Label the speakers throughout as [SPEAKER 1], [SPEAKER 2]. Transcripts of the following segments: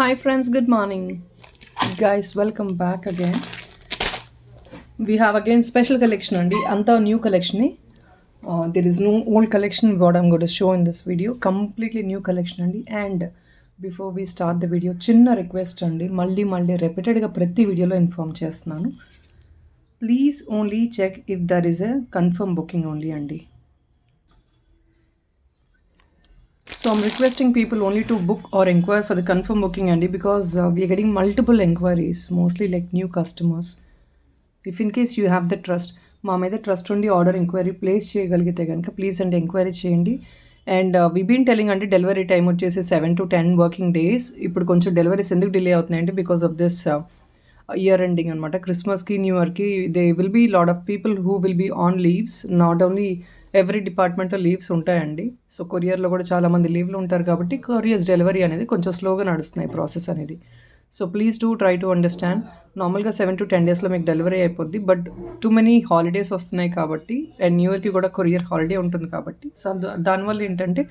[SPEAKER 1] Hi friends, good morning. Guys, welcome back again. We have again special collection andi. Anta new collection. There is no old collection what I'm going to show in this video. Completely new collection andi. And before we start the video, chinna request andi. Maldi repeated ga prati video lo inform chestunanu. Please only check if there is a confirm booking only andi. So I'm requesting people only to book or inquire for the confirm booking Andy because we are getting multiple inquiries, mostly like new customers. If in case you have the trust, మా మీద trust ఉండి order enquiry place చేయగలిగితే కనుక please అండి enquiry చేయండి. And we been telling అంటే delivery time వచ్చేసి 7 to 10 working days. ఇప్పుడు కొంచెం డెలివరీస్ ఎందుకు డిలే అవుతున్నాయంటే because of this year ending అనమాట. క్రిస్మస్కి న్యూ ఇయర్కి they will be lot of people who will be on leaves. Not only every డిపార్ట్మెంట్లో లీవ్స్ ఉంటాయండి. సో కొరియర్లో కూడా చాలామంది లీవ్లు ఉంటారు కాబట్టి కొరియర్స్ డెలివరీ అనేది కొంచెం స్లోగా నడుస్తున్నాయి ప్రాసెస్ అనేది. So please do try to understand. నార్మల్గా 7 to 10 డేస్లో మీకు డెలివరీ అయిపోద్ది. బట్ టూ మెనీ హాలిడేస్ వస్తున్నాయి కాబట్టి అండ్ న్యూ ఇయర్కి కూడా కొరియర్ హాలిడే ఉంటుంది కాబట్టి సో దానివల్ల ఏంటంటే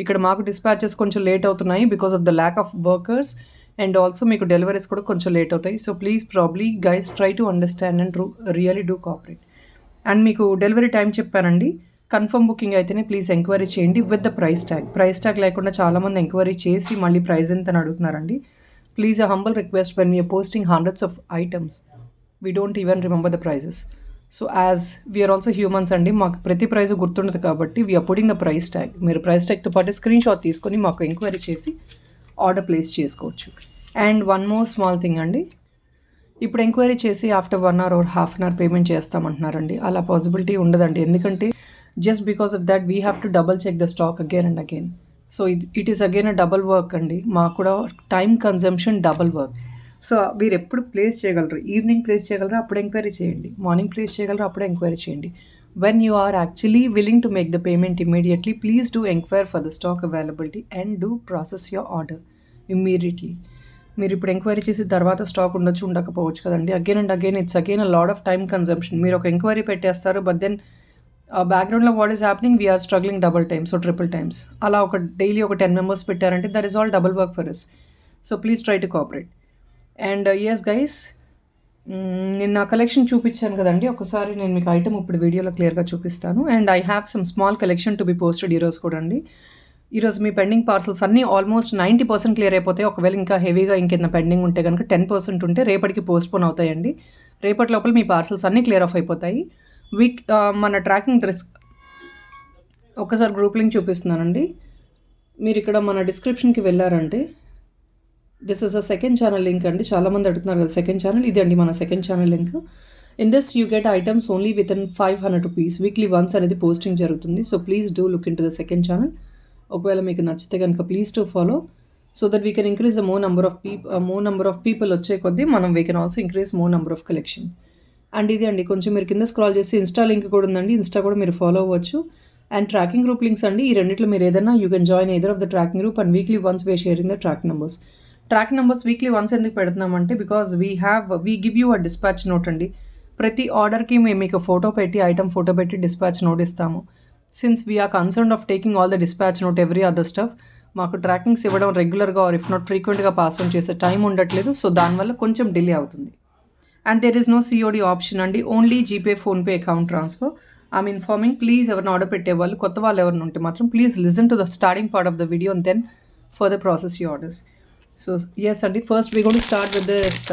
[SPEAKER 1] ఇక్కడ మాకు డిస్పాచెస్ కొంచెం లేట్ అవుతున్నాయి because of the lack of workers and also మీకు డెలివరీస్ కూడా కొంచెం లేట్ అవుతాయి. So please probably guys try to understand and really do cooperate. And మీకు డెలివరీ టైం చెప్పానండి. కన్ఫర్మ్ బుకింగ్ అయితేనే ప్లీజ్ ఎంక్వైరీ చేయండి విత్ ద ప్రైస్ ట్యాగ్ లేకుండా చాలామంది ఎంక్వైరీ చేసి మళ్ళీ ప్రైస్ ఎంత అని అడుగుతున్నారండి. Please a humble request when we're posting hundreds of items we don't even remember the prices. So as we're also humans అండి, మాకు ప్రతి ప్రైజ్ గుర్తుండదు కాబట్టి we're putting the price tag. మీరు ప్రైస్ ట్యాగ్తో పాటు స్క్రీన్ షాట్ తీసుకొని మాకు ఎంక్వైరీ చేసి ఆర్డర్ ప్లేస్ చేసుకోవచ్చు. And one more small thing అండి, ఇప్పుడు ఎంక్వైరీ చేసి after 1 hour or half an hour payment చేస్తామంటున్నారండి. అలా పాసిబిలిటీ ఉండదండి. ఎందుకంటే just because of that we have to double check the stock again and again. So it is again a double work అండి. మాకు కూడా time consumption double work. So మీరు ఎప్పుడు place చేయగలరు, ఈవినింగ్ ప్లేస్ చేయగలరు అప్పుడు ఎంక్వైరీ చేయండి, మార్నింగ్ ప్లేస్ చేయగలరు అప్పుడు ఎంక్వైరీ చేయండి. When you are actually willing to make the payment immediately please do enquire for the stock availability and do process your order immediately. మీరు ఇప్పుడు ఎంక్వైరీ చేసి తర్వాత స్టాక్ ఉండొచ్చు ఉండకపోవచ్చు కదండి. Again and again it's again a lot of time consumption. మీరు ఒక enquiry పెట్టేస్తారు బట్ దెన్ బ్యాక్గ్రౌండ్లో what is happening we're struggling double times so triple times. అలా ఒక డైలీ ఒక 10 members పెట్టారంటే that is all double work for us. So please try to cooperate. And yes guys, నేను నా కలెక్షన్ చూపించాను కదండి, ఒకసారి నేను మీకు ఐటమ్ ఇప్పుడు వీడియోలో క్లియర్గా చూపిస్తాను. And I have some small collection to be posted ఈరోజు కూడా అండి. ఈరోజు మీ పెండింగ్ పార్సల్స్ అన్నీ ఆల్మోస్ట్ 90% క్లియర్ అయిపోతాయి. ఒకవేళ ఇంకా హెవీగా ఇంకేదైనా పెండింగ్ ఉంటే కనుక 10% ఉంటే రేపటికి పోస్ట్పోన్ అవుతాయండి. రేపటి లోపల మీ పార్సల్స్ అన్నీ క్లియర్ ఆఫ్ అయిపోతాయి. మన ట్రాకింగ్ డ్రెస్ ఒకసారి గ్రూప్ లింక్ చూపిస్తున్నానండి. మీరు ఇక్కడ మన డిస్క్రిప్షన్కి వెళ్ళారంటే this is a second channel link అండి. చాలామంది అడుగుతున్నారు కదా సెకండ్ ఛానల్, ఇది అండి మన second channel link. In this you get items only within 500 rupees weekly once అనేది పోస్టింగ్ జరుగుతుంది. So please do look into the second channel. ఒకవేళ మీకు నచ్చితే కనుక please to follow so that we can increase the more number of people వచ్చే కొద్దీ మనం we can also increase more number of collection. And ఇది అండి కొంచెం మీరు కింద స్క్రాల్ చేసి ఇన్స్టా లింక్ కూడా ఉందండి, ఇన్స్టా కూడా మీరు ఫాలో అవ్వచ్చు. అండ్ ట్రాకింగ్ గ్రూప్ లింక్స్ అండి, ఈ రెండిట్లో మీరు ఏదైనా you can join either of the tracking group and weekly once we sharing the track numbers weekly once ఎందుకు పెడుతున్నామంటే because we give you a dispatch note అండి. ప్రతి ఆర్డర్కి మేము మీకు ఫోటో పెట్టి ఐటమ్ ఫోటో పెట్టి డిస్పాచ్ నోట్ ఇస్తాము. Since we're concern of taking all the dispatch note every other stuff, మాకు ట్రాకింగ్స్ ఇవ్వడం రెగ్యులర్గా ఆర్ ఇఫ్ నాట్ ఫ్రీక్వెంట్గా పాస్ ఆన్ చేసే టైం ఉండట్లేదు. సో దానివల్ల కొంచెం డిలే అవుతుంది. And there is no COD option అండి, only GPay PhonePe account transfer. I'm informing, please ఎవరిని ఆర్డర్ పెట్టేవాళ్ళు కొత్త వాళ్ళు ఎవరిని ఉంటే మాత్రం please listen to the starting part of the video and then further process you orders. So yes అండి, first we gonna start with this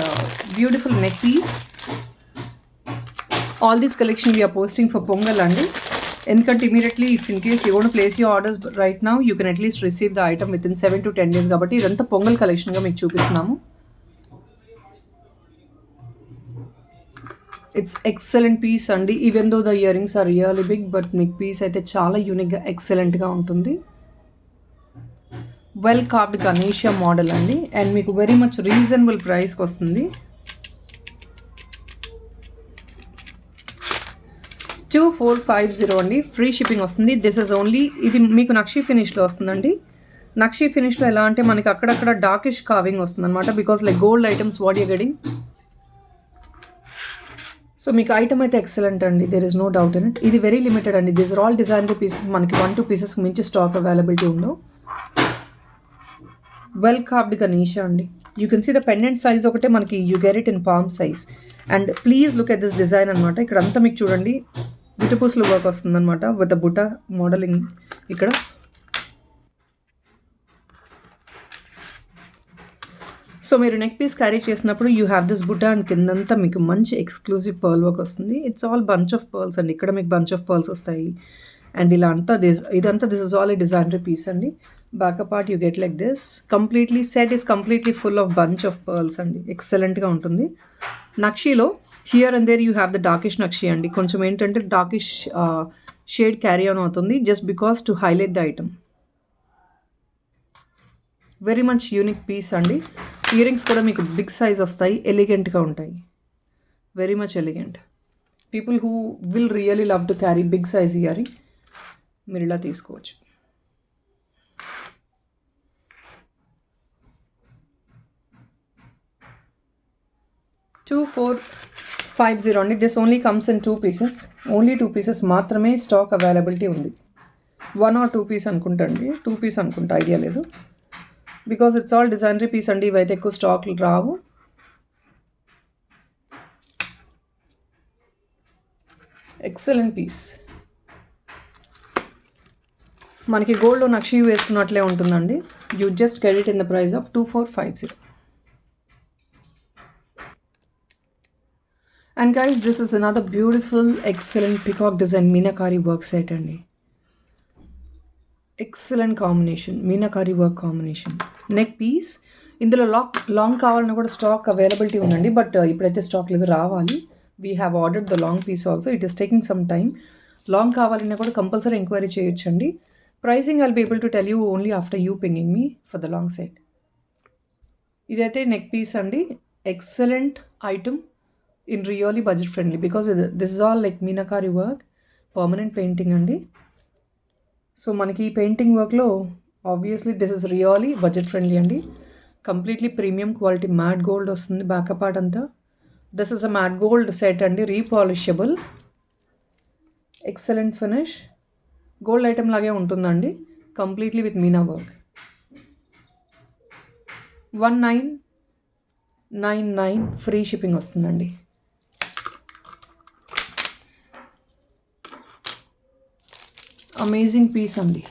[SPEAKER 1] beautiful neck piece. All these collection we're posting for Pongal అండి. ఎందుకంటే immediately if in case you gonna to place you orders right now you can at least receive the item with in 7 to 10 days కాబట్టి ఇదంతా పొంగల్ కలెక్షన్గా మీకు చూపిస్తున్నాము. It's excellent piece అండి. Even though the ear rings are really big but మీకు piece అయితే చాలా యూనిక్గా ఎక్సలెంట్గా ఉంటుంది. వెల్ కార్వ్డ్ గణేషియా మోడల్ అండి. అండ్ మీకు వెరీ మచ్ రీజనబుల్ ప్రైస్కి వస్తుంది. 2450 అండి, ఫ్రీ షిప్పింగ్ వస్తుంది. దిస్ ఇస్ ఓన్లీ, ఇది మీకు నక్షీ ఫినిష్లో వస్తుందండి. నక్షీ ఫినిష్లో ఎలా అంటే మనకి అక్కడక్కడ డార్కిష్ కావింగ్ వస్తుంది అనమాట because like gold items what you getting. So మీకు ఐటమ్ అయితే ఎక్సలెంట్ అండి, there is no doubt in it. ఇది వెరీ లిమిటెడ్ అండి, these are all designer pieces. మనకి 1-2 pieces మించి స్టాక్ అవైలబిలిటీ ఉండవు. వెల్ కార్వ్డ్ గణేష అండి. You can see the pendant size ఒకటే మనకి you get it in palm size. And please look at this design అనమాట. ఇక్కడ అంతా మీకు చూడండి బుటపూసలు వర్క్ వస్తుందన్నమాట విత్ ద బుట్ట మోడలింగ్ ఇక్కడ. సో మీరు నెక్ పీస్ క్యారీ చేసినప్పుడు యూ హ్యావ్ దిస్ బుట్ట అండ్ కిందంతా మీకు మంచి ఎక్స్క్లూజివ్ పర్ల్ వర్క్ వస్తుంది. It's all bunch of pearls అండి. ఇక్కడ మీకు బంచ్ ఆఫ్ పర్ల్స్ వస్తాయి. అండ్ ఇలా అంతా ఇదంతా this is all a designery piece అండి. Back part you get like this. Completely set is completely full of bunch of pearls అండి. ఎక్సలెంట్గా ఉంటుంది. నక్షీలో here and there you have the darkish నక్షి అండి. కొంచెం ఏంటంటే డార్కిష్ షేడ్ క్యారీ ఆన్ అవుతుంది just because to highlight the item. Very much unique piece అండి. ఇయర్ రింగ్స్ కూడా మీకు బిగ్ సైజ్ వస్తాయి, ఎలిగెంట్గా ఉంటాయి. Very much elegant. People who will really love to carry big size earring మీరు ఇలా తీసుకోవచ్చు. $2450 అండి. This only comes in 2 pieces. Only 2 pieces మాత్రమే స్టాక్ అవైలబిలిటీ ఉంది. 1 or 2 piece అనుకుంటా అండి. 2 piece అనుకుంటా, ఐడియా లేదు. Because it's all designery piece అండి. ఇవైతే ఎక్కువ స్టాక్లు రావు. Excellent piece. మనకి గోల్డ్లో నక్షి వేసుకున్నట్లే ఉంటుందండి. You just get it in the price of 2450. And guys this is another beautiful excellent peacock design meenakari work set అండి. Excellent combination, meenakari work combination. Neck piece. ఇందులో లాంగ్ కావాలన్నా కూడా స్టాక్ అవైలబిలిటీ ఉందండి. బట్ ఇప్పుడైతే స్టాక్ లేదు, రావాలి. We have ordered the long piece also. It is taking some time. Long కావాలన్నా కూడా కంపల్సరీ ఎంక్వైరీ చేయొచ్చండి. Pricing I'll be able to tell you only after you pinging me for the long set. ఇదైతే neck piece అండి. Excellent item in really budget friendly because this is all like meenakari work, permanent painting అండి. So మనకి ఈ painting వర్క్లో obviously this is really budget friendly అండి. Completely premium quality matte gold వస్తుంది backup part అంతా. This is a matte gold set అండి, repolishable. Excellent finish. Gold item లాగే ఉంటుందండి, completely with meena work. 1999 free shipping వస్తుందండి. అమేజింగ్ పీస్ అండి.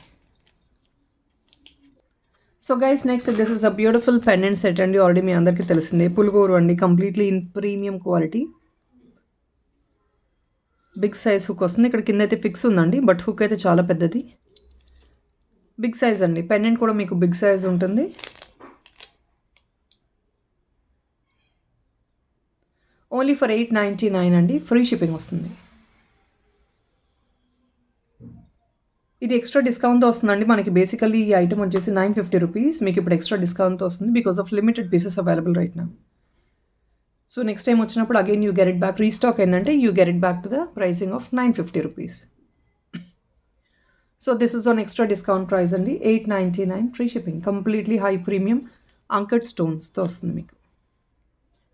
[SPEAKER 1] So guys next this is a beautiful pendant set అండి. Already మీ అందరికీ తెలిసిందే, పులిగోరు అండి. Completely in premium quality. Big size hook వస్తుంది. ఇక్కడ కింద అయితే ఫిక్స్ ఉందండి, బట్ హుక్ అయితే చాలా పెద్దది. బిగ్ సైజ్ అండి. పెండెంట్ కూడా మీకు బిగ్ సైజ్ ఉంటుంది. ఓన్లీ ఫర్ $899 అండి. ఫ్రీ షిప్పింగ్ వస్తుంది. ఇది ఎక్స్ట్రా డిస్కౌంట్తో వస్తుందండి. మనకి బేసికల్లీ ఈ ఐటమ్ వచ్చేసి $950. మీకు ఇప్పుడు ఎక్స్ట్రా డిస్కౌంట్తో వస్తుంది because of limited pieces available right now. So next time వచ్చినప్పుడు again you get it back. Restock ఏంటంటే you get it back to the pricing of $950. So this is on extra discount price అండి. $899 free shipping. Completely high premium uncut స్టోన్స్తో వస్తుంది మీకు.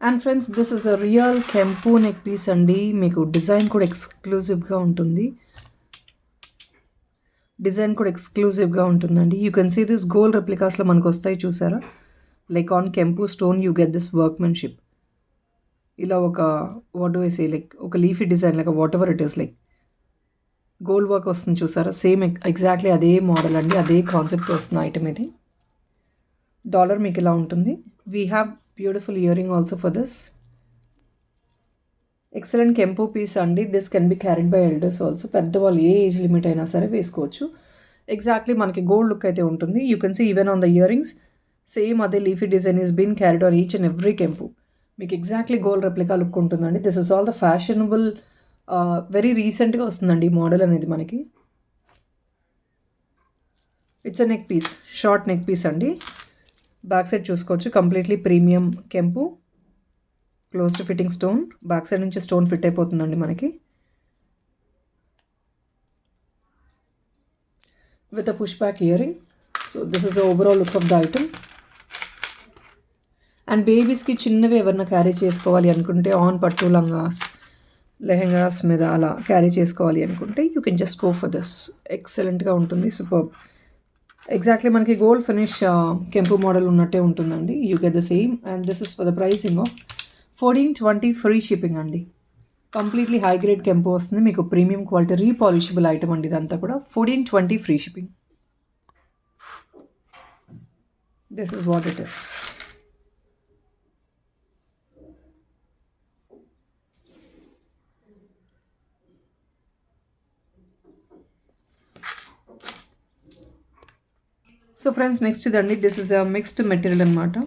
[SPEAKER 1] And friends this is a real కెంపు neck piece అండి. మీకు design కూడా ఎక్స్క్లూజివ్గా ఉంటుంది. ఉంటుందండి. You can see this gold రెప్లికాస్లో మనకు వస్తాయి చూసారా, లైక్ ఆన్ కెంపు stone you get this workmanship. ఇలా ఒక వాట్ వేసి లైక్ ఒక leafy design like what ever it is like gold work వస్తుంది చూసారా, సేమ్ ఎగ్జాక్ట్లీ అదే మోడల్ అండి, అదే కాన్సెప్ట్తో వస్తుంది ఐటమ్ ఇది. డాలర్ మీకు ఇలా ఉంటుంది. We have beautiful ear ring also for this. Excellent కెంపు పీస్ అండి. This can be carried by elders also. పెద్దవాళ్ళు ఏ ఏజ్ లిమిట్ అయినా సరే వేసుకోవచ్చు. ఎగ్జాక్ట్లీ మనకి గోల్డ్ లుక్ అయితే ఉంటుంది. You can see even on the year rings same అదే leafy design is been carried on each and every కెంపు. మీకు ఎగ్జాక్ట్లీ గోల్డ్ రెప్లికా లుక్ ఉంటుందండి. This is all the fashionable, very రీసెంట్గా వస్తుందండి ఈ మోడల్ అనేది మనకి. It's a neck piece, short neck piece అండి. బ్యాక్ సైడ్ చూసుకోవచ్చు, కంప్లీట్లీ ప్రీమియం కెంపు, closed fitting stone. Back side నుంచి స్టోన్ ఫిట్ అయిపోతుందండి మనకి with a push back year ring. So this is overall look of the item. And బేబీస్కి చిన్నవి ఎవరైనా carry చేసుకోవాలి అనుకుంటే ఆన్ పట్టు లంగాస్, లెహెంగాస్ మీద అలా క్యారీ చేసుకోవాలి అనుకుంటే you can just go for this. ఎక్సలెంట్గా ఉంటుంది, సూపర్. ఎగ్జాక్ట్లీ మనకి గోల్డ్ ఫినిష్ కెంపు మోడల్ ఉన్నట్టే ఉంటుందండి. You get the same and this is for the pricing of 1420 free shipping అండి. కంప్లీట్లీ హై గ్రేడ్ కెంపు వస్తుంది మీకు, ప్రీమియం క్వాలిటీ రీపాలిషబుల్ ఐటమ్ అండి ఇదంతా కూడా. 1420 free shipping. This is what it is. So friends next ఇదండి, this is a mixed material అనమాట.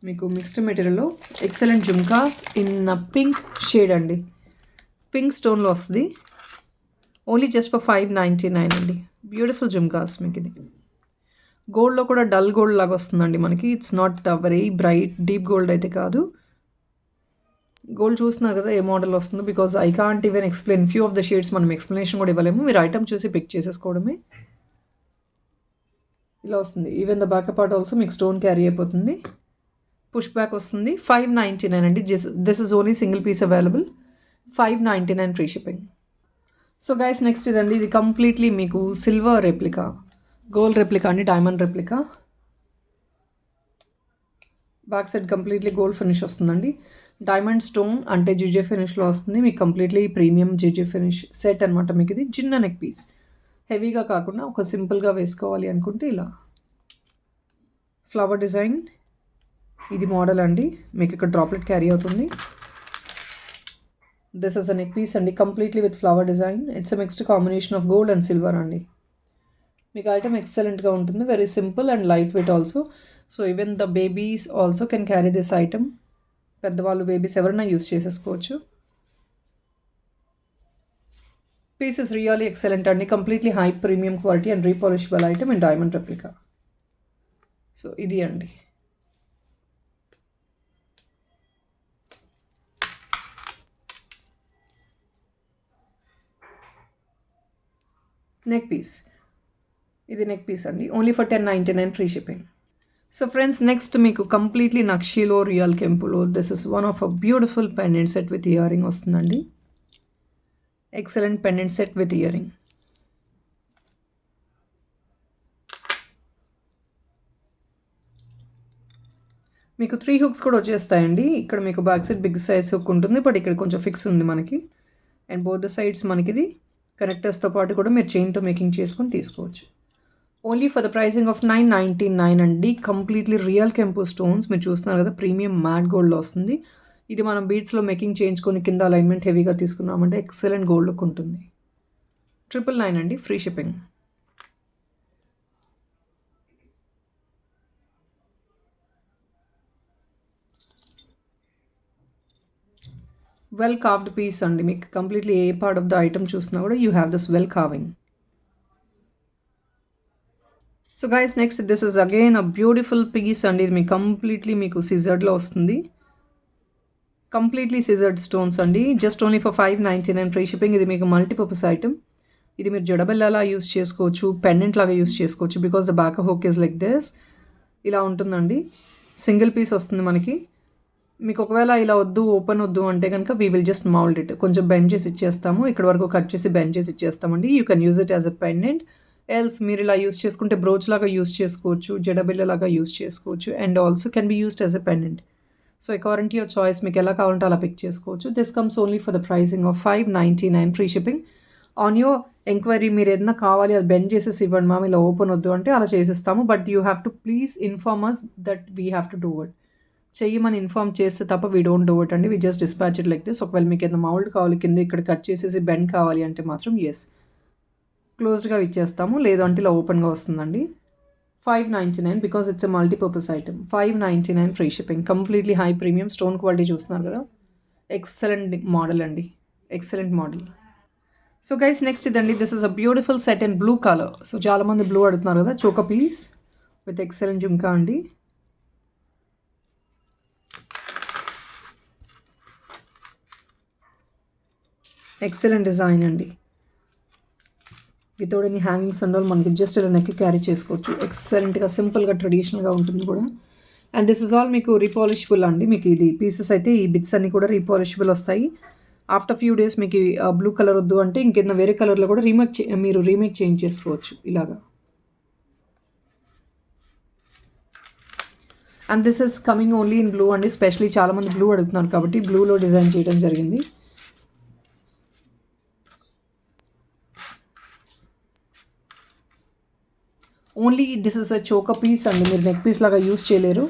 [SPEAKER 1] మీకు మిక్స్డ్ మెటీరియల్లో excellent jhumkas in pink shade అండి. పింక్ స్టోన్లో వస్తుంది. ఓన్లీ జస్ట్ ఫర్ 599 అండి. బ్యూటిఫుల్ జుమ్కాస్ మీకు ఇది. గోల్డ్లో కూడా డల్ గోల్డ్ లాగా వస్తుందండి మనకి. It's not very bright deep gold అయితే కాదు. గోల్డ్ చూస్తున్నారు కదా ఏ మోడల్ వస్తుందో, because I can't even explain few of the shades. మనం ఎక్స్ప్లెనేషన్ కూడా ఇవ్వలేము, మీరు ఐటమ్ చూసి పిక్ చేసేసుకోవడమే. ఇలా వస్తుంది. Even the back part also మీకు స్టోన్ క్యారీ అయిపోతుంది. పుష్ బ్యాక్ వస్తుంది. 599 అండి. This is only single piece available. 599 free shipping. So guys next ఇదండి, ఇది కంప్లీట్లీ మీకు సిల్వర్ రెప్లికా, గోల్డ్ రెప్లికా అండి, diamond replica. Back side completely gold finish వస్తుందండి. డైమండ్ స్టోన్ అంటే జిజే ఫినిష్లో వస్తుంది మీకు. కంప్లీట్లీ ప్రీమియం జిజే ఫినిష్ సెట్ అనమాట మీకు ఇది. చిన్న నెక్ పీస్, హెవీగా కాకుండా ఒక సింపుల్గా వేసుకోవాలి అనుకుంటే ఇలా ఫ్లవర్ డిజైన్. ఇది మోడల్ అండి మీకు, ఇక్కడ డ్రాప్లెట్ క్యారీ అవుతుంది. This is a neck piece అండి, completely with flower design. It's a mixed combination of gold and silver అండి. మీకు ఐటమ్ ఎక్సలెంట్గా ఉంటుంది, very simple and light weight also. So even the babies also can carry this item. పెద్దవాళ్ళు babies ఎవరైనా use చేసేసుకోవచ్చు. Piece is really excellent అండి, completely high premium quality and repolishable item in diamond replica. So ఇది అండి. Neck piece, ఇది neck piece అండి, only for 1099 free shipping. So friends next మీకు completely నక్షీలో రియల్ కెంపులో this is one of a beautiful pendant set with earring వస్తుందండి. Excellent pendant set with earring. మీకు 3 hooks కూడా వచ్చేస్తాయండి. ఇక్కడ మీకు back side big size hook ఉంటుంది, బట్ ఇక్కడ కొంచెం ఫిక్స్ ఉంది మనకి. అండ్ బోత్ ద సైడ్స్ మనకి ఇది కనెక్టర్స్తో పాటు కూడా మీరు చైన్తో మేకింగ్ చేసుకొని తీసుకోవచ్చు. Only for the pricing of 999 అండి. కంప్లీట్లీ రియల్ కెంపు స్టోన్స్ మీరు చూస్తున్నారు కదా, ప్రీమియం మ్యాట్ గోల్డ్లో వస్తుంది. ఇది మనం బీడ్స్లో మేకింగ్ చేయించుకొని కింద అలైన్మెంట్ హెవీగా తీసుకున్నామంటే ఎక్సలెంట్ గోల్డ్ లుక్ ఉంటుంది. 999 అండి, free shipping. Well carved piece అండి మీకు. కంప్లీట్లీ ఏ పార్ట్ ఆఫ్ ద ఐటమ్ చూసినా కూడా you have this well carving. So guys next this is again a beautiful piece అండి. ఇది మీకు కంప్లీట్లీ మీకు సిజర్డ్లో వస్తుంది. కంప్లీట్లీ సిజర్డ్ స్టోన్స్ అండి. Just only for 599 free shipping. ఇది మీకు మల్టీపర్పస్ ఐటమ్. ఇది మీరు జడబెల్లాలా యూస్ చేసుకోవచ్చు, పెండెంట్ లాగా యూస్ చేసుకోవచ్చు, because the back hook is like this. ఇలా ఉంటుందండి. సింగిల్ పీస్ వస్తుంది మనకి. మీకు ఒకవేళ ఇలా వద్దు, ఓపెన్ వద్దు అంటే కనుక we will just mould it. కొంచెం బెండ్ చేసి ఇచ్చేస్తాము, ఇక్కడ వరకు కట్ చేసి బెండ్ చేసి ఇచ్చేస్తామండి. You can use it as a pendant. Else మీరు ఇలా యూస్ చేసుకుంటే బ్రోచ్ లాగా యూస్ చేసుకోవచ్చు, జడబిల్ల లాగా యూస్ చేసుకోవచ్చు, and also can be used as a pendant. So according to your choice మీకు ఎలా కావాలంటే అలా పిక్ చేసుకోవచ్చు. This comes only for the pricing of 599 free shipping. On your enquiry మీరు ఏదైనా కావాలి అది బెండ్ చేసేసి ఇవ్వండి మ్యామ్, ఇలా ఓపెన్ వద్దు అంటే అలా చేసేస్తాము. But you have to please inform us that we have to do it. చెయ్యమని ఇన్ఫార్మ్ చేస్తే తప్ప వీ డోంట్ డూ ఇట్ అండి. We just dispatch it like this. ఒకవేళ మీకు ఏదైనా మౌల్డ్ కావాలి కింద ఇక్కడ కట్ చేసేసి బెండ్ కావాలి అంటే మాత్రం ఎస్ క్లోజ్డ్గా ఇచ్చేస్తాము, లేదు అంటే ఇలా ఓపెన్గా వస్తుందండి. 599 because it's a multipurpose item. 599 free shipping. Completely high premium stone quality చూస్తున్నారు కదా, ఎక్సలెంట్ మోడల్ అండి, excellent model. So guys next ఇదండి, this is a beautiful set in blue colour. So చాలామంది బ్లూ అడుగుతున్నారు కదా, choker piece with excellent jhumka అండి. Excellent design అండి, without any hangings and all. మనకి జస్ట్ ఇలా నెక్ క్యారీ చేసుకోవచ్చు. ఎక్సలెంట్గా సింపుల్గా ట్రెడిషనల్గా ఉంటుంది కూడా. అండ్ దిస్ ఇస్ ఆల్ మీకు రీపాలిషబుల్ అండి. మీకు ఇది పీసెస్ అయితే ఈ బిట్స్ అన్నీ కూడా రీపాలిషబుల్ వస్తాయి. ఆఫ్టర్ ఫ్యూ డేస్ మీకు బ్లూ కలర్ వద్దు అంటే ఇంకేదైనా వేరే కలర్లో కూడా మీరు రీమేక్ చేంజ్ చేసుకోవచ్చు ఇలాగా. And this is coming only in blue అండి. స్పెషలీ చాలామంది బ్లూ అడుగుతున్నారు కాబట్టి బ్లూలో డిజైన్ చేయడం జరిగింది. Only this is a choker piece అండి. మీరు నెక్ పీస్ లాగా యూస్ చేయలేరు.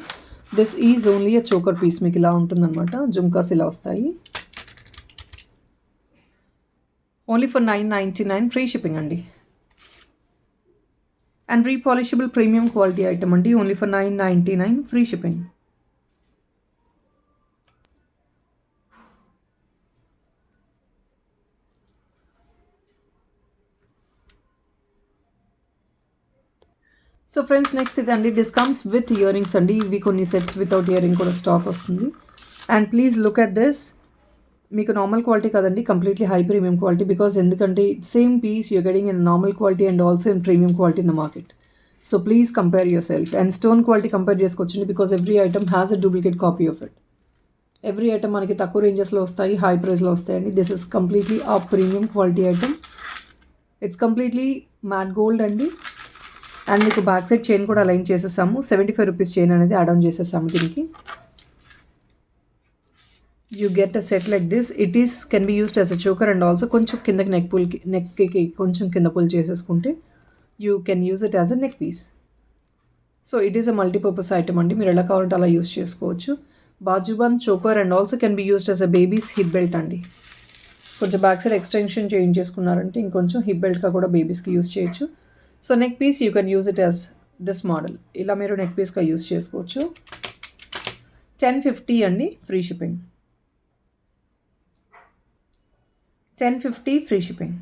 [SPEAKER 1] This is only a choker piece. మీకు ఇలా ఉంటుందన్నమాట. జుమ్కాస్ ఇలా వస్తాయి. ఓన్లీ ఫర్ 999 ఫ్రీ షిప్పింగ్ అండి. And repolishable premium quality item అండి. Only for 999 free shipping. So friends next ఇదండి. This comes with ear rings అండి. ఇవి కొన్ని సెట్స్ వితౌట్ ఇయర్ రింగ్ కూడా స్టాక్ వస్తుంది. And please look at this. మీకు normal quality కదండి, completely high premium quality. Because ఎందుకంటే same piece you're getting in normal quality and also in premium quality in the market. So please compare yourself. And stone quality compare చేసుకోవచ్చండి. Because every item has a duplicate copy of it. Every item మనకి తక్కువ రేంజెస్లో వస్తాయి, high ప్రైస్లో వస్తాయండి. This is completely a premium quality item. It's completely matte gold అండి. And మీకు back side chain కూడా అలైన్ చేసేసాము. 75 రూపీస్ చైన్ అనేది యాడ్ ఆన్ చేసేసాము దీనికి. You get a set like this. It is can be used as a choker and also కొంచెం కిందకి నెక్కి కొంచెం కింద పుల్ చేసేసుకుంటే you can use it as a neck piece. So it is a multipurpose item అండి. మీరు ఎలా కావాలంటే అలా యూస్ చేసుకోవచ్చు. Bajuban choker and also can be used as a babies hip belt అండి. కొంచెం బ్యాక్ సైడ్ ఎక్స్టెన్షన్ చేంజ్ చేసుకున్నారంటే ఇంకొంచెం హిప్ బెల్ట్గా కూడా బేబీస్కి యూస్ చేయొచ్చు. So neck piece you can use it as this model. ఇలా మీరు నెక్ పీస్గా యూజ్ చేసుకోవచ్చు. 1050 అండి free shipping. 1050 free shipping.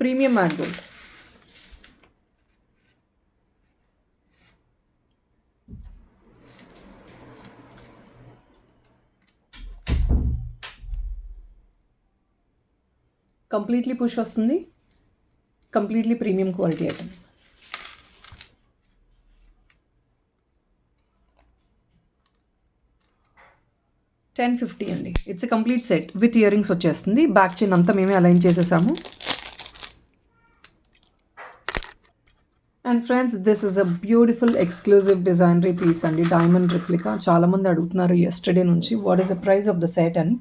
[SPEAKER 1] Premium matte gold. Completely push వస్తుంది. Completely premium quality item. $10.50 అండి. It's a complete set with ear rings వచ్చేస్తుంది. Back chain అంతా మేమే అలైన్ చేసేసాము. And friends this is a beautiful exclusive designery piece అండి. Diamond replica. చాలామంది అడుగుతున్నారు yesterday నుంచి what is the price of the set అని.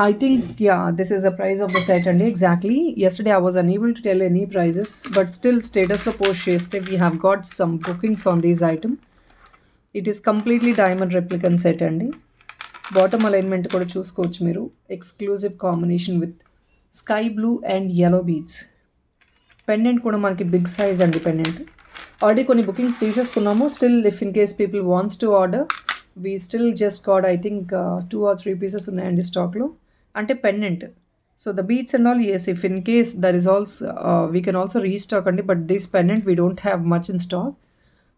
[SPEAKER 1] I think, yeah, this is the price of the set and exactly. Yesterday I was unable to tell any prices, but still status lo post cheste we have got some bookings on these item. It is completely diamond replicant set andi. Bottom alignment kuda chuskochu meeru. Exclusive combination with sky blue and yellow beads. Pendant kuda manaki big size andi pendant. Already konni bookings teeseskunnamu. Still if in case people wants to order, we still just got I think 2 or 3 pieces ఉన్నాయండి స్టాక్లో. అంటే pendant. So the beads and all as if in case there is also we can also restock అండి. But this pendant we don't have much in stock.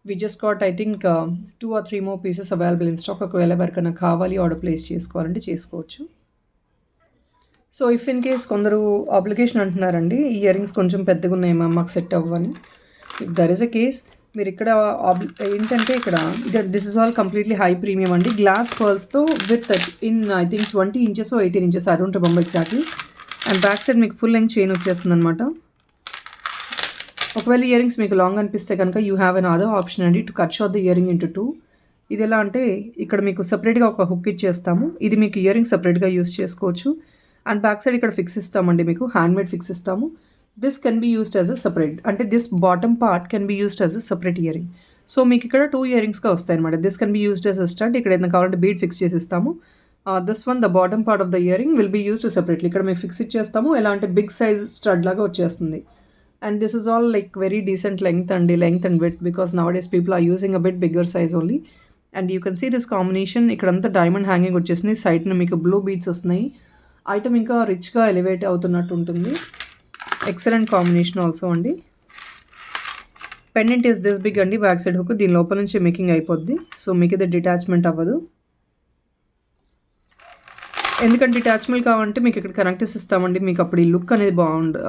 [SPEAKER 1] We just got I think 2 or 3 more pieces available in stock. ఒకవేళ ఎవరికైనా కావాలి order place చేసుకోవాలంటే చేసుకోవచ్చు. So if in case కొందరు application అంటున్నారండి ear rings కొంచెం పెద్దగా ఉన్నాయి మ్యామ్ మాకు సెట్ అవ్వని. If there is a case మీరు ఇక్కడ ఏంటంటే ఇక్కడ this is all completely high premium అండి. గ్లాస్ పర్ల్స్తో with in I think 20 inches or 18 inches I don't remember exactly. And back side మీకు ఫుల్ లెంగ్త్ చైన్ వచ్చేస్తుంది అనమాట. ఒకవేళ ఇయర్ రింగ్స్ మీకు లాంగ్ అనిపిస్తే కనుక you have another option అండి to cut short the ear ring into 2. ఇది ఎలా అంటే ఇక్కడ మీకు సపరేట్గా ఒక హుక్ ఇచ్చేస్తాము. ఇది మీకు ఇయర్ రింగ్ సపరేట్గా యూస్ చేసుకోవచ్చు. అండ్ బ్యాక్ సైడ్ ఇక్కడ ఫిక్స్ ఇస్తామండి, మీకు హ్యాండ్మేడ్ ఫిక్స్ ఇస్తాము. This can be used as a separate, అంటే this bottom part can be used as a separate ear ring. So మీకు ఇక్కడ 2 ఇయర్ రింగ్స్గా వస్తాయి అనమాట. This can be used as a stud. ఇక్కడ ఏదైనా కావాలంటే బీడ్ ఫిక్స్ చేసిస్తాము. This one the bottom part of the ear ring will be used separately. ఇక్కడ మీకు ఫిక్స్ ఇచ్చేస్తాము. ఎలా అంటే బిగ్ సైజ్ స్టడ్ లాగా వచ్చేస్తుంది. And this is all like very decent length అండి, length and width, because nowadays people are using a bit bigger size only. And you can see this combination. ఇక్కడంతా diamond hanging వచ్చేసింది. సైడ్న మీకు blue beads వస్తున్నాయి. Item ఇంకా రిచ్గా elevate అవుతున్నట్టు ఉంటుంది. ఎక్సలెంట్ కాంబినేషన్ ఆల్సో అండి. పెండెంట్ ఈస్ దిస్ బిగ్ అండి. బ్యాక్ సైడ్ హుక్ దీని లోపల నుంచి మేకింగ్ అయిపోద్ది. సో మీకు ఇది డిటాచ్మెంట్ అవ్వదు. ఎందుకంటే డిటాచ్మెంట్ కావాలంటే మీకు ఇక్కడ కనెక్టర్స్ ఇస్తామండి. మీకు అప్పుడు ఈ లుక్ అనేది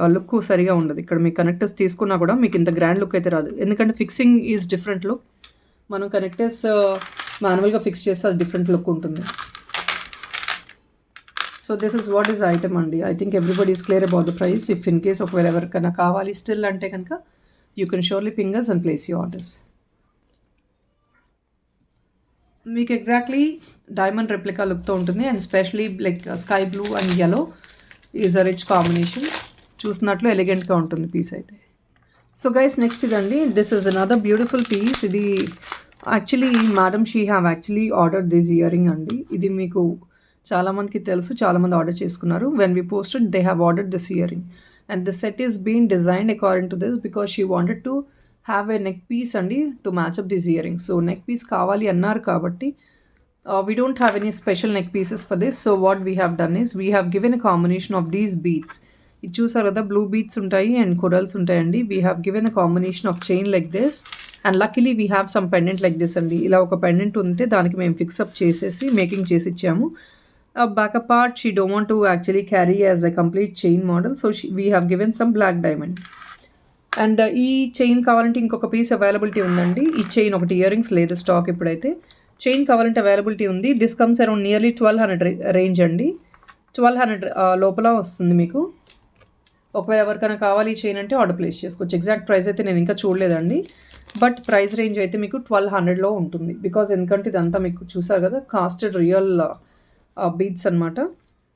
[SPEAKER 1] ఆ లుక్ సరిగా ఉండదు. ఇక్కడ మీకు కనెక్టర్స్ తీసుకున్నా కూడా మీకు ఇంత గ్రాండ్ లుక్ అయితే రాదు. ఎందుకంటే ఫిక్సింగ్ ఈజ్ డిఫరెంట్ లుక్. మనం కనెక్టర్స్ మాన్యువల్గా ఫిక్స్ చేస్తే అది డిఫరెంట్ లుక్ ఉంటుంది. So this is what is item అండి. I think everybody is clear about the price. If in case ఒకవేళ ఎవరికైనా కావాలి స్టిల్ అంటే కనుక you can surely ping us and place you orders. మీకు ఎగ్జాక్ట్లీ డైమండ్ రెప్లికా లుక్తో ఉంటుంది and specially like sky blue and yellow is a rich combination. చూసినట్లు ఎలిగెంట్గా ఉంటుంది పీస్ అయితే. సో గైస్ నెక్స్ట్ ఇదండి, this is another beautiful piece. ఇది actually madam she have actually order this earring అండి. ఇది మీకు చాలామందికి తెలుసు, చాలామంది ఆర్డర్ చేసుకున్నారు. When we posted they have order this earring and the set is been designed according to this because she wanted to have a neck piece అండి to match up this earring. So neck piece కావాలి అన్నారు కాబట్టి we don't have any special neck pieces for this. So what we have done is we have given a combination of these beads. ఇది చూసారు కదా, blue beads ఉంటాయి and corals ఉంటాయండి. We have given a combination of chain like this and luckily we have some pendant like this అండి. ఇలా ఒక pendant ఉంటే దానికి మేము ఫిక్సప్ చేసేసి మేకింగ్ చేసి ఇచ్చాము. Backup part she don't want to actually carry as a complete chain model. So we have given some black diamond and ఈ చైన్ కావాలంటే ఇంకొక పీస్ అవైలబిలిటీ ఉందండి. ఈ చైన్ ఒకటి ఇయర్ రింగ్స్ లేదు స్టాక్ ఇప్పుడైతే. చైన్ కావాలంటే అవైలబిలిటీ ఉంది. This comes around nearly 1200 range అండి. 1200 లోపల వస్తుంది మీకు. ఒకవేళ ఎవరికైనా కావాలి ఈ చైన్ అంటే ఆర్డర్ ప్లేస్ చేసుకోవచ్చు. ఎగ్జాక్ట్ ప్రైస్ అయితే నేను ఇంకా చూడలేదండి, బట్ ప్రైస్ రేంజ్ అయితే మీకు 1200లో ఉంటుంది. బికాజ్ ఎందుకంటే ఇదంతా మీకు చూసారు కదా కాస్టెడ్ రియల్ బీడ్స్ అనమాట.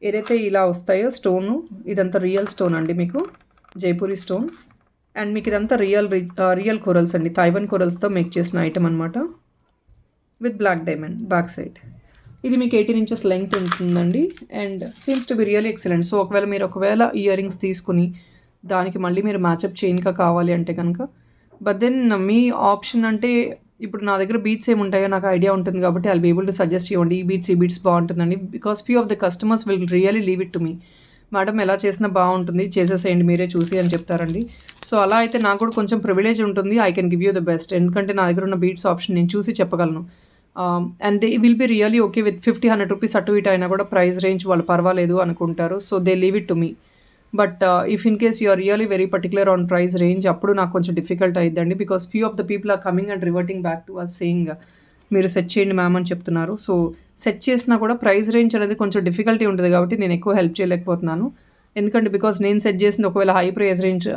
[SPEAKER 1] ఏదైతే ఇలా వస్తాయో స్టోను, ఇదంతా రియల్ స్టోన్ అండి, మీకు జైపూరి స్టోన్. అండ్ మీకు ఇదంతా రియల్ కొరల్స్ అండి, తైవన్ కొరల్స్తో మేక్ చేసిన ఐటమ్ అనమాట with black diamond back side. ఇది మీకు 18 inches లెంగ్త్ ఉంటుందండి and seems to be really excellent. So ఒకవేళ ఇయర్ రింగ్స్ తీసుకుని దానికి మళ్ళీ మీరు మ్యాచప్ చైన్గా కావాలి అంటే కనుక, బట్ దెన్ మీ ఆప్షన్ అంటే ఇప్పుడు నా దగ్గర బీట్స్ ఏముంటాయో నాకు ఐడియా ఉంటుంది కాబట్టి I'll be able to suggest చేయండి ఈ బీట్స్ బాగుంటుందండి. Because few of the customers will really leave it to me. Madam ఎలా చేసినా బాగుంటుంది, చేసేసేయండి మీరే చూసి అని చెప్తారండి. సో అలా అయితే నాకు కూడా కొంచెం ప్రివిలేజ్ ఉంటుంది. I can give you the best, ఎందుకంటే నా దగ్గర ఉన్న బీట్స్ ఆప్షన్ నేను చూసి చెప్పగలను. And they will be really okay with 50-100 rupees అటు ఇటు అయినా కూడా ప్రైస్ రేంజ్ వాళ్ళు పర్వాలేదు అనుకుంటారు. So they leave it to me. But if in case you are really very particular on price range, అప్పుడు నాకు కొంచెం డిఫికల్ట్ అయిద్దండి. Because few of the people are coming and reverting back to us saying మీరు set చేయండి ma'am అని చెప్తున్నారు. So set చేసినా కూడా ప్రైస్ రేంజ్ అనేది కొంచెం డిఫికల్టీ ఉంటుంది కాబట్టి నేను ఎక్కువ హెల్ప్ చేయలేకపోతున్నాను. ఎందుకంటే బికాస్ నేను సెట్ చేసింది ఒకవేళ హై ప్రైస్ రేంజ్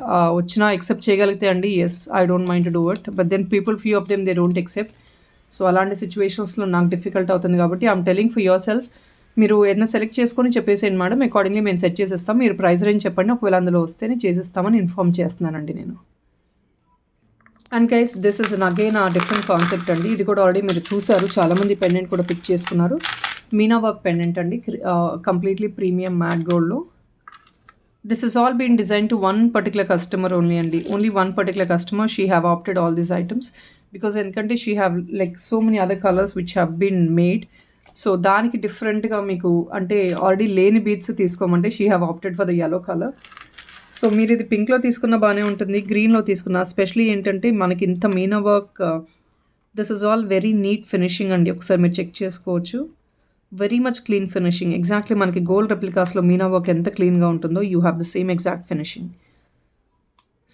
[SPEAKER 1] వచ్చినా ఎక్సెప్ట్ చేయగలిగితే అండి, yes I don't mind to do it. But then people few of them they don't accept. So అలాంటి సిచ్యువేషన్స్లో నాకు డిఫికల్ట్ అవుతుంది కాబట్టి I'm telling for yourself. మీరు ఏదైనా సెలెక్ట్ చేసుకొని చెప్పేసేయండి మేడం, అకార్డింగ్లీ మేము సెట్ చేసేస్తాం. మీరు ప్రైస్ రేంజ్ చెప్పండి, ఒకవేళ అందులో వస్తేనే చేసేస్తామని ఇన్ఫార్మ్ చేస్తున్నానండి నేను. And guys this is again ఆ డిఫరెంట్ కాన్సెప్ట్ అండి. ఇది కూడా ఆల్రెడీ మీరు చూసారు, చాలామంది పెండెంట్ కూడా పిక్ చేసుకున్నారు. మీనా వర్క్ పెండెంట్ అండి, కంప్లీట్లీ ప్రీమియం మ్యాట్ గోల్డ్లో. This has all been designed to one particular customer only and only one particular customer. She have opted all these items because ఎందుకంటే she have like so many other colors which have been made. So దానికి డిఫరెంట్గా మీకు అంటే already లేని beads తీసుకోమంటే she have opted for the yellow colour. So మీరు ఇది పింక్లో తీసుకున్న బాగానే ఉంటుంది, గ్రీన్లో తీసుకున్న స్పెషలీ ఏంటంటే మనకి ఇంత meena work, this is all very neat finishing అండి. ఒకసారి మీరు చెక్ చేసుకోవచ్చు, very much clean finishing. Exactly మనకి గోల్డ్ రెప్లికాస్లో మీనా వర్క్ ఎంత క్లీన్గా ఉంటుందో you have the same exact finishing.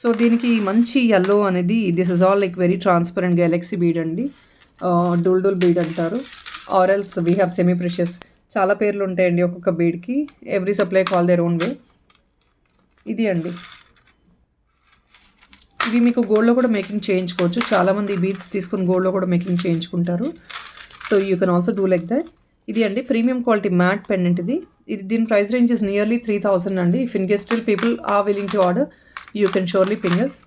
[SPEAKER 1] So దీనికి మంచి yellow అనేది, this is all like very transparent galaxy bead అండి, డూల్ బీడ్ అంటారు, or else we have semi precious. చాలా పేర్లు ఉంటాయండి ఒక్కొక్క బీడ్కి, every supply call their own వే. ఇది అండి, ఇవి మీకు గోల్డ్లో కూడా మేకింగ్ చేయించుకోవచ్చు. చాలామంది బీడ్స్ తీసుకుని గోల్డ్లో కూడా మేకింగ్ చేయించుకుంటారు. So you can also do like that. ఇది అండి ప్రీమియం క్వాలిటీ మ్యాట్ పెండెంట్. ఇది దీని ప్రైస్ రేంజ్ ఇస్ నియర్లీ 3000 అండి. If in case still people are willing to order you can surely ping us.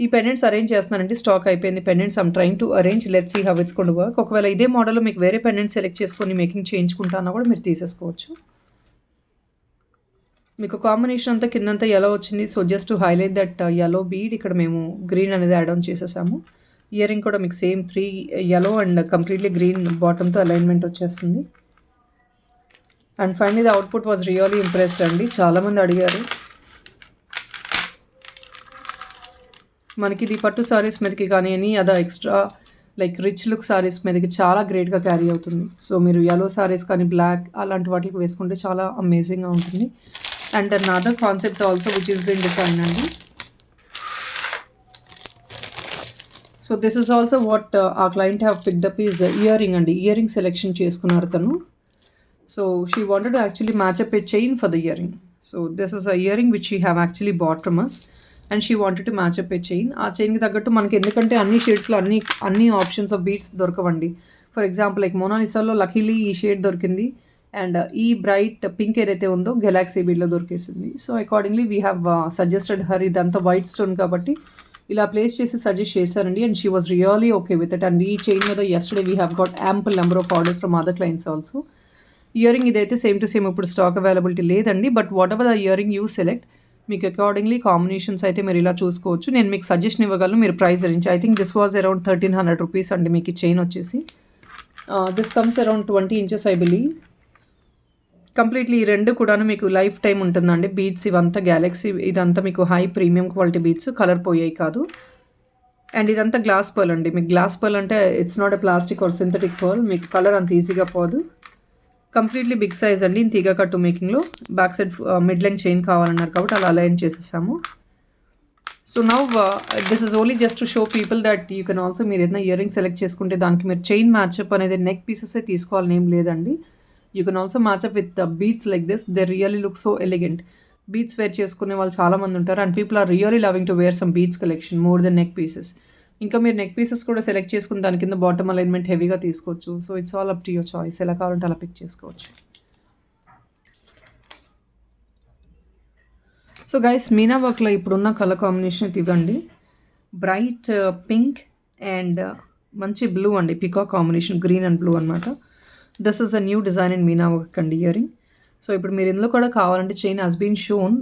[SPEAKER 1] ఈ పెండెంట్స్ అరేంజ్ చేస్తున్నానండి, stock అయిపోయింది pendants. I'm trying to arrange, let's see how it's going to work. ఒకవేళ ఇదే మోడల్లో మీకు వేరే pendant select చేసుకొని మేకింగ్ చేయించుకుంటానా కూడా మీరు తీసేసుకోవచ్చు. మీకు కాంబినేషన్ అంతా కిందంతా yellow వచ్చింది. So just to highlight that yellow bead ఇక్కడ మేము గ్రీన్ అనేది యాడ్ ఆన్ చేసేసాము. ఇయర్ రింగ్ కూడా మీకు same 3 yellow and completely green బాటమ్తో అలైన్మెంట్ వచ్చేస్తుంది. And finally the output was really impressed అండి. చాలామంది అడిగారు. మనకి ఇది పట్టు సారీస్ మీదకి కానీ అదా extra like rich look saris మీదకి చాలా గ్రేట్గా క్యారీ అవుతుంది. సో మీరు yellow సారీస్ కానీ బ్లాక్ అలాంటి వాటికి వేసుకుంటే చాలా అమేజింగ్గా ఉంటుంది. And another concept also which is been design అండి. So this is also what a client have picked up is earring అండి. ఇయర్ రింగ్ సెలెక్షన్ చేసుకున్నారు తను. So she wanted to actually match up a chain for the earring. So this is a earring which she have actually bought from us, and she wanted to match up a chain. ఆ చైన్కి తగ్గట్టు మనకి ఎందుకంటే అన్ని షేడ్స్లో అన్ని options of beads దొరకవండి. For example like మోనాలిసాలో luckily ఈ షేడ్ దొరికింది, అండ్ ఈ బ్రైట్ పింక్ ఏదైతే ఉందో గెలాక్సీ బీడ్లో దొరికేసింది. So accordingly we have suggested her, ఇదంతా వైట్ స్టోన్ కాబట్టి ఇలా ప్లేస్ చేసి సజెస్ట్ చేశారండి, and she was really okay with it. And ఈ చైన్ మీద yesterday we have got ample number of orders from other clients also. Earring ఇదైతే same to same ఇప్పుడు stock availability లేదండి, but whatever the earring you select, మీకు accordingly combinations అయితే మీరు ఇలా చూసుకోవచ్చు. నేను మీకు సజెషన్ ఇవ్వగలను, మీరు ప్రైస్ గురించి. I think this was around 1300 rupees అండి మీకు ఈ చైన్ వచ్చేసి. This comes around 20 inches I believe. Completely ఈ రెండు కూడాను మీకు లైఫ్ టైం ఉంటుందండి. బీడ్స్ ఇవంతా గ్యాలక్సీ, ఇదంతా మీకు high premium quality beads, colour పోయాయి కాదు. అండ్ ఇదంతా గ్లాస్ పర్ల్ అండి. మీకు గ్లాస్ పర్ల్ అంటే it's not a plastic are synthetic pearl, మీకు కలర్ అంత ఈజీగా పోదు. కంప్లీట్లీ బిగ్ సైజ్ అండి, తీగ కట్టు మేకింగ్లో. బ్యాక్ సైడ్ మిడ్ లెంగ్ చైన్ కావాలన్నారు కాబట్టి అలా అలైన్ చేసేసాము. So now this is only just to show people that you can also, మీరు ఏదైనా ఇయరింగ్ సెలెక్ట్ చేసుకుంటే దానికి మీరు చైన్ మ్యాచ్అప్ అనేది నెక్ పీసెసే తీసుకోవాలని ఏం లేదండి. You can also match up with beads like this, they really look so elegant. Beads wear చేసుకునే వాళ్ళు చాలామంది ఉంటారు, and people are really loving to wear some beads collection more than neck pieces. ఇంకా మీరు నెక్ పీసెస్ కూడా select చేసుకుని దాని కింద బాటమ్ అలైన్మెంట్ హెవీగా తీసుకోవచ్చు. So it's all up to your choice, ఎలా కావాలంటే అలా పిక్ చేసుకోవచ్చు. సో గైస్, మీనా వర్క్లో ఇప్పుడున్న కలర్ కాంబినేషన్ అయితే ఇవ్వండి. బ్రైట్ పింక్ అండ్ మంచి బ్లూ అండి, peacock combination, green and blue అనమాట. This is a new design in meena work అండి ఇయరింగ్. సో ఇప్పుడు మీరు ఇందులో కూడా కావాలంటే chain has been shown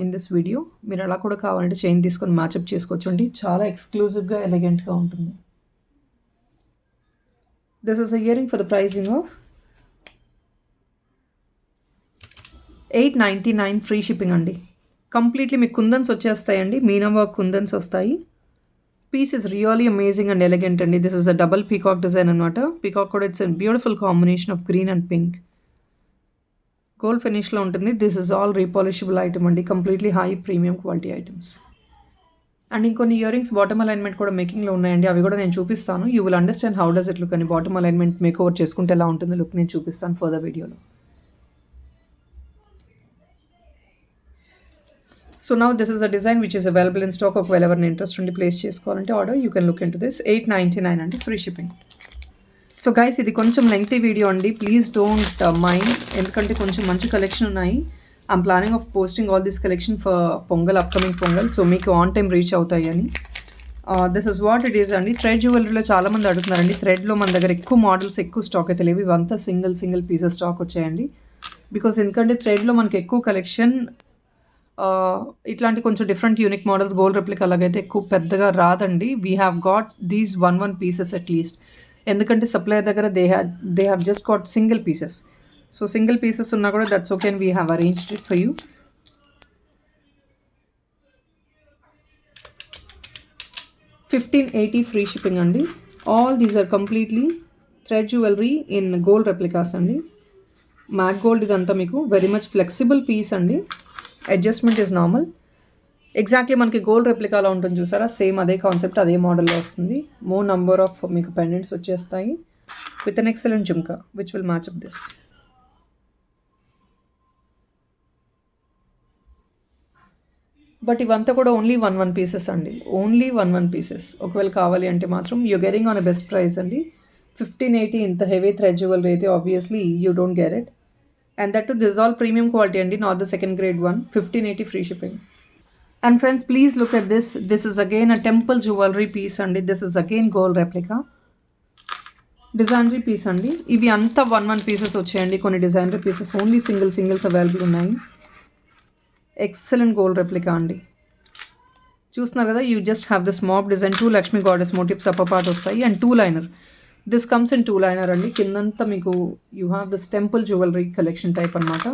[SPEAKER 1] in this video, మీరు అలా కూడా కావాలంటే చైన్ తీసుకొని మ్యాచ్అప్ చేసుకోవచ్చు అండి. చాలా ఎక్స్క్లూజివ్గా ఎలిగెంట్గా ఉంటుంది. This is a earring for the pricing of 899 free shipping అండి. కంప్లీట్లీ మీకు కుందన్స్ వచ్చేస్తాయండి, మీనా వర్క్ కుందన్స్ వస్తాయి. Piece is really amazing and elegant అండి. This is a double peacock design అనమాట. పీకాక్ కూడా it's a beautiful combination of green and pink. Gold ఫినిష్లో ఉంటుంది. This is all repolishable item అండి, completely high premium quality items. And ఇంకొన్ని earrings bottom alignment కూడా మేకింగ్లో ఉన్నాయండి, అవి కూడా నేను చూపిస్తాను. You will understand how does it look అని. బాటమ్ అలైన్మెంట్ మేక్ ఓవర్ చేసుకుంటే ఎలా ఉంటుంది లుక్ నేను చూపిస్తాను ఫర్దర్ వీడియోలో. So now this is a design which is available in stock. ఒకవేళ ఎవరిని ఇంట్రెస్ట్ ఉండి ప్లేస్ చేసుకోవాలంటే order, you can look in to this. 899 అండి, ఫ్రీ షిప్పింగ్. సో గైస్, ఇది కొంచెం లెంగ్తీ వీడియో అండి, ప్లీజ్ డోంట్ మైండ్, ఎందుకంటే కొంచెం మంచి కలెక్షన్ ఉన్నాయి. I'm planning of posting all this collection for pongal, upcoming pongal. So మీకు ఆన్ టైం రీచ్ అవుతాయి అని. This is what it is అండి. థ్రెడ్ జ్యువెలరీలో చాలామంది అడుగుతున్నారండి. థ్రెడ్లో మన దగ్గర ఎక్కువ మోడల్స్, ఎక్కువ స్టాక్ అయితే లేవు. ఇవంతా సింగిల్ పీసెస్ స్టాక్ వచ్చాయండి. బికాస్ ఎందుకంటే థ్రెడ్లో మనకి ఎక్కువ కలెక్షన్, ఇట్లాంటి కొంచెం different unique models, gold replica అలాగైతే ఎక్కువ పెద్దగా రాదండి. We have got these one pieces at least, ఎందుకంటే సప్లయర్ దగ్గర they have just got single pieces. So single pieces ఉన్నా కూడా that's okay, and we have arranged it for you. $1580 free shipping అండి. All these are completely thread jewellery in gold replicas అండి. Matte gold ఇదంతా మీకు very much flexible piece అండి. Adjustment is normal. Exactly మనకి gold రెప్లికాలో ఉంటుంది చూసారా, same అదే concept, అదే మోడల్లో వస్తుంది. మోర్ నంబర్ ఆఫ్ మీకు పెండెంట్స్ వచ్చేస్తాయి with an excellent jhumka which will match up this. But ఇవంతా కూడా ఓన్లీ వన్ పీసెస్ అండి, ఓన్లీ వన్ పీసెస్. ఒకవేళ కావాలి అంటే మాత్రం you getting on a best price అండి. 1580 ఇంత హెవీ థ్రెడ్ జ్యువెలరీ అయితే obviously you don't get it. And that to this all premium quality అండి, not the second grade one. 1580 free shipping. And friends, please look at this. This is again a temple jewelry piece and this is again gold replica. Designery piece అండి. ఇవి అంతా one pieces వచ్చాయండి. కొన్ని designer pieces only singles available ఉన్నాయి. Excellent gold replica అండి. చూస్తున్నారు కదా, you just have this map design, 2 Lakshmi goddess motives upper part వస్తాయి and 2 liner. This comes in 2 liner అండి. కిందంతా మీకు you have this temple jewellery collection type అనమాట.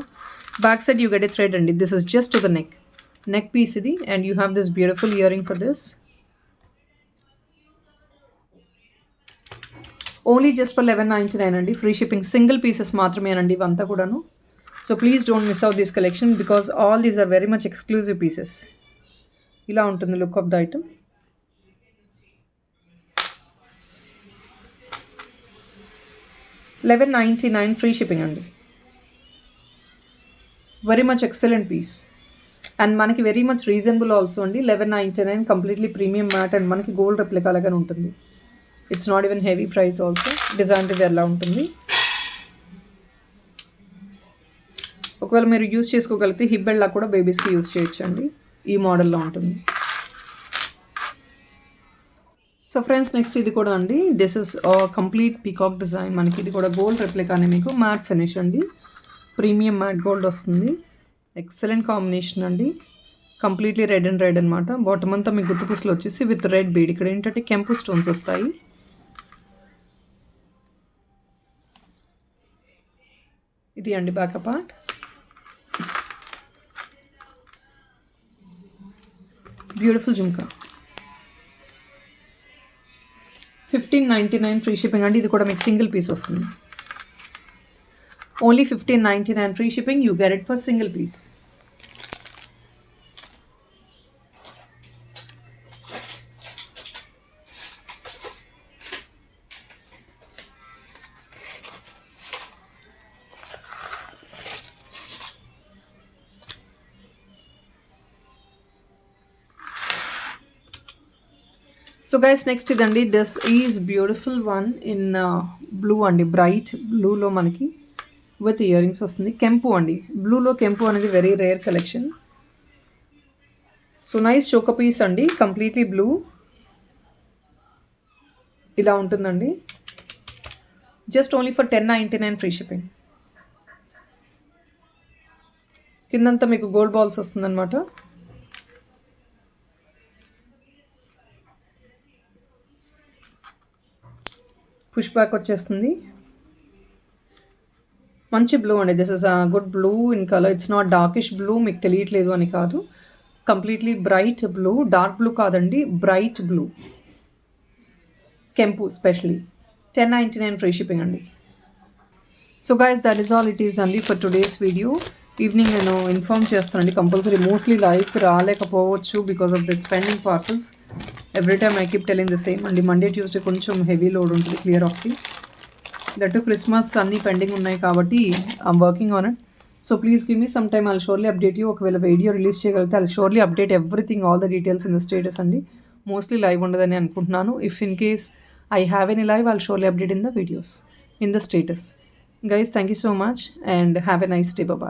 [SPEAKER 1] Back side you get a thread అండి. This is just to the neck piece ఇది, and you have this beautiful earring for this. Only just for 1199 అండి, free shipping. Single pieces మాత్రమేనండి ఇవంతా కూడాను. So please don't miss out this collection because all these are very much exclusive pieces. ఇలా ఉంటుంది look of the item. 1199 free shipping అండి. Very much excellent piece and మనకి very much reasonable also అండి. 1199 completely premium matte and మనకి gold replica లాగానే ఉంటుంది. It's not even heavy price also. Design వేర్లా ఉంటుంది. ఒకవేళ మీరు యూస్ చేసుకోగలిగితే హిప్ బెల్ట్ లా కూడా బేబీస్కి యూస్ చేయొచ్చండి. ఈ మోడల్లో ఉంటుంది. సో ఫ్రెండ్స్ నెక్స్ట్ ఇది కూడా అండి. This is complete peacock design. మనకి ఇది కూడా గోల్డ్ రెప్లికానే, మీకు మ్యాట్ ఫినిష్ అండి. ప్రీమియం మ్యాట్ గోల్డ్ వస్తుంది. ఎక్సలెంట్ కాంబినేషన్ అండి. కంప్లీట్లీ రెడ్ అండ్ రెడ్ అనమాట. బాటమ్ అంతా మీకు గుత్తుపూసలు వచ్చేసి విత్ రెడ్ బీడ్. ఇక్కడ ఏంటంటే కెంపు స్టోన్స్ వస్తాయి. ఇది అండి back part. Beautiful jhumka. 1599 free shipping అండి. ఇది కూడా మీకు సింగిల్ పీస్ వస్తుంది. Only 1599 free shipping. You get it for single piece. So guys next ఇదండి. This is beautiful one in blue అండి. బ్రైట్ బ్లూలో మనకి విత్ ఇయర్ రింగ్స్ వస్తుంది. కెంపు అండి. బ్లూలో కెంపు అనేది very rare collection. So nice choker piece అండి. కంప్లీట్లీ బ్లూ ఇలా ఉంటుందండి. Just only for 1099 free shipping. కిందంతా మీకు గోల్డ్ బాల్స్ వస్తుందన్నమాట. పుష్ బ్యాక్ వచ్చేస్తుంది. మంచి బ్లూ అండి. This is a good blue in colour. It's not darkish blue, మీకు తెలియట్లేదు అని కాదు. Completely bright blue. Dark blue కాదండి, బ్రైట్ బ్లూ. కెంపు స్పెషలీ 1099 ఫ్రీ షిప్పింగ్ అండి. So guys that is all it is అండి ఫర్ టుడేస్ వీడియో. ఈవినింగ్ నేను inform చేస్తానండి కంపల్సరీ. మోస్ట్లీ లైవ్ రాలేకపోవచ్చు because of this pending parcels. Every time I keep telling the same అండి. Monday Tuesday కొంచెం heavy load ఉంటుంది clear ఆఫ్కి. That Christmas అన్నీ pending ఉన్నాయి కాబట్టి I'm working on it. So please give me some time. I'll surely update you. ఒకవేళ video release చేయగలిగితే I'll surely update everything, all the details in the status అండి. Mostly live ఉండదని అనుకుంటున్నాను. If in case I have any live, I'll surely update in the videos, in the status. Guys, thank you so much and have a nice day. Bye bye.